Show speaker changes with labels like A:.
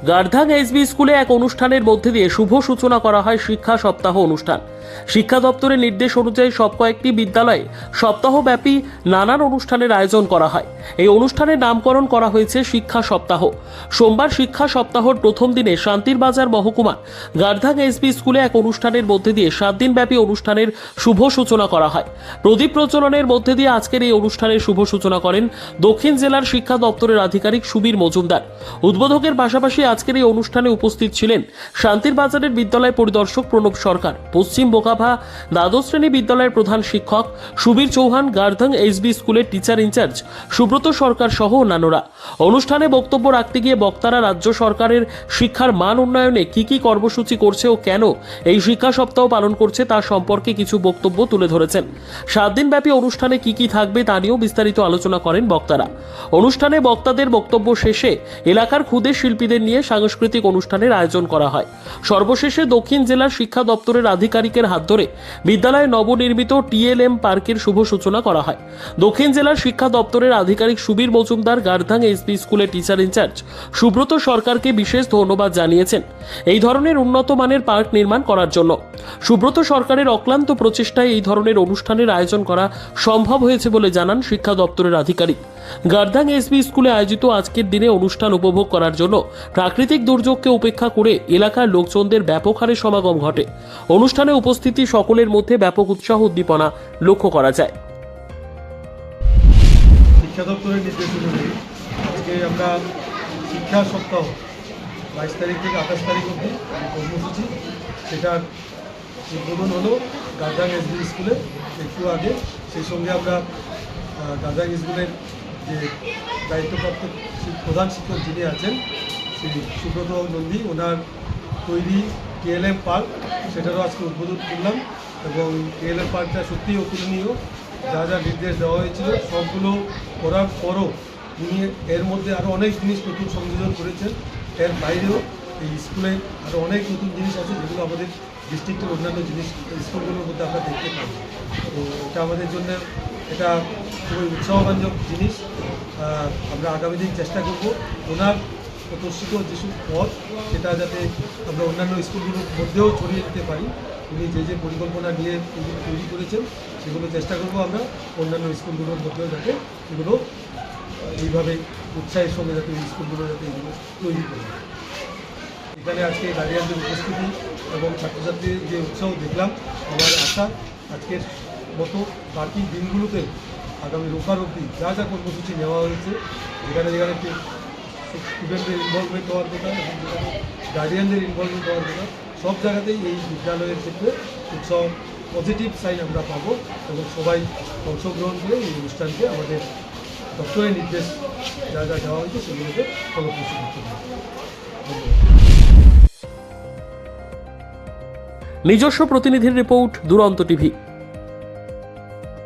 A: গার্ধাং SB স্কুলে এক অনুষ্ঠানের মধ্যে দিয়ে শুভ সূচনা করা হয় শিক্ষা সপ্তাহ অনুষ্ঠান। শিক্ষা দপ্তরের নির্দেশ অনুযায়ী সব কয়েকটি বিদ্যালয়ে সপ্তাহব্যাপী নানান অনুষ্ঠানের আয়োজন করা হয়। এই অনুষ্ঠানের নামকরণ করা হয়েছে শিক্ষা সপ্তাহ। সোমবার শিক্ষা সপ্তাহর প্রথম দিনে শান্তির বাজার মহকুমা গার্ধাং এসবি স্কুলে এক অনুষ্ঠানের মধ্যে দিয়ে 7 দিনব্যাপী অনুষ্ঠানের শুভ সূচনা করা হয়। প্রদীপ প্রজ্বলনের মধ্যে দিয়ে আজকের এই অনুষ্ঠানের শুভ সূচনা করেন দক্ষিণ জেলার শিক্ষা দপ্তরের আধিকারিক সুবীর মজুমদার। উদ্বোধকের পাশাপাশি আজকের এই অনুষ্ঠানে উপস্থিত ছিলেন শান্তির বাজারের বিদ্যালয় পরিদর্শক প্রণব সরকার, পশ্চিম বোকাভা দ্বাদশ শ্রেণী বিদ্যালয়ের প্রধান শিক্ষক সুবীর চৌহান, গার্ধাং এসবি স্কুলের টিচার ইনচার্জ সুব্রত সরকার সহ অন্যান্যরা। অনুষ্ঠানে বক্তব্য রাখতে গিয়ে বক্তারা রাজ্য সরকারের শিক্ষার মান উন্নয়নে কি কর্মসূচি করছে ও কেন এই শিক্ষা সপ্তাহ পালন করছে তা সম্পর্কে কিছু বক্তব্য তুলে ধরেছেন। 7 দিনব্যাপী অনুষ্ঠানে কি থাকবে তা নিয়েও বিস্তারিত আলোচনা করেন বক্তারা। অনুষ্ঠানে বক্তাদের বক্তব্য শেষে এলাকার ক্ষুদে শিল্পীদের নিয়ে সাংস্কৃতিক অনুষ্ঠানের আয়োজন করা হয়। সর্বশেষে দক্ষিণ জেলার শিক্ষা দপ্তরের আধিকারিকের হাত ধরে বিদ্যালয়ে নবনির্মিত টিএলএম পার্কের শুভ সূচনা করা হয়। দক্ষিণ জেলার শিক্ষা দপ্তরের আধিকারিক সুবীর মজুমদার গার্ধাং এসবি স্কুলের টিচার ইনচার্জ সুব্রত সরকারকে বিশেষ ধন্যবাদ জানিয়েছেন এই ধরনের উন্নত মানের পার্ক নির্মাণ করার জন্য। সুব্রত সরকারের অক্লান্ত প্রচেষ্টায় এই ধরনের অনুষ্ঠানের আয়োজন করা সম্ভব হয়েছে বলে জানান শিক্ষা দপ্তরের আধিকারিক। গার্ধাং এসবি স্কুলে আয়োজিত আজকের দিনে অনুষ্ঠান উপভোগ করার জন্য প্রাকৃতিক দুর্যোগকে উপেক্ষা করে এলাকার লোকজনদের ব্যাপক হারে সমাগম ঘটে। অনুষ্ঠানে উপস্থিতি সকলের মধ্যে ব্যাপক উৎসাহ উদ্দীপনা লক্ষ্য করা যায়।
B: শিক্ষা দপ্তরের নির্দেশ অনুযায়ী আজকে আমরা শিক্ষা সপ্তাহ 22 তারিখ থেকে 28 তারিখ অবধি কর্মসূচি, সেটার উদ্বোধন হলো গার্ধাং এসবি স্কুলে একটু আগে। সেই সঙ্গে আমরা গার্ধাং স্কুলের যে দায়িত্বপ্রাপ্ত প্রধান শিক্ষক যিনি আছেন শ্রী সুব্রত নন্দী, ওনার তৈরি টিএলএম পার্ক সেটারও আজকে উদ্বোধন করলাম। এবং টিএলএম পার্কটা সত্যিই অতুলনীয়। যা যা নির্দেশ দেওয়া হয়েছিল সবগুলো করার পরও উনি এর মধ্যে আরও অনেক জিনিস নতুন সংযোজন করেছেন। এর বাইরেও এই স্কুলে আরও অনেক নতুন জিনিস আছে যেগুলো আমাদের ডিস্ট্রিক্টের অন্যান্য জিনিস স্কুলগুলোর মধ্যে আমরা দেখতে পাই। তো এটা আমাদের জন্য এটা খুবই উৎসাহব্যঞ্জক জিনিস। আমরা আগামী দিন চেষ্টা করব ওনার প্রদর্শিত যেসব পথ সেটা যাতে আমরা অন্যান্য স্কুলগুলোর মধ্যেও ছড়িয়ে দিতে পারি। উনি যে পরিকল্পনা নিয়ে এগুলো তৈরি করেছেন সেগুলো চেষ্টা করব আমরা অন্যান্য স্কুলগুলোর মধ্যেও যাতে এগুলো এইভাবে উৎসাহের সঙ্গে যাতে স্কুলগুলো যাতে এগুলো তৈরি করে। এখানে আজকে গার্ডিয়ানদের উপস্থিতি এবং ছাত্রছাত্রীদের যে উৎসাহ দেখলাম, আমার আশা আজকের মতো বাকি দিনগুলোতে আগামী রোববার অবধি যা যা কর্মসূচি নেওয়া হয়েছে, যেখানে স্টুডেন্টদের ইনভলভমেন্ট হওয়ার কথা এবং যেখানে গার্ডিয়ানদের ইনভলভমেন্ট হওয়ার কথা, সব জায়গাতেই এই বিদ্যালয়ের ক্ষেত্রে উৎসাহ পজিটিভ সাইন আমরা পাবো এবং সবাই অংশগ্রহণ করে এই অনুষ্ঠানকে আমাদের দপ্তরের নির্দেশ যা যা দেওয়া হয়েছে সেগুলোকে ফলপ্রসূ করতে হবে।
A: নিজস্ব প্রতিনিধির রিপোর্ট, দুরন্ত টিভি।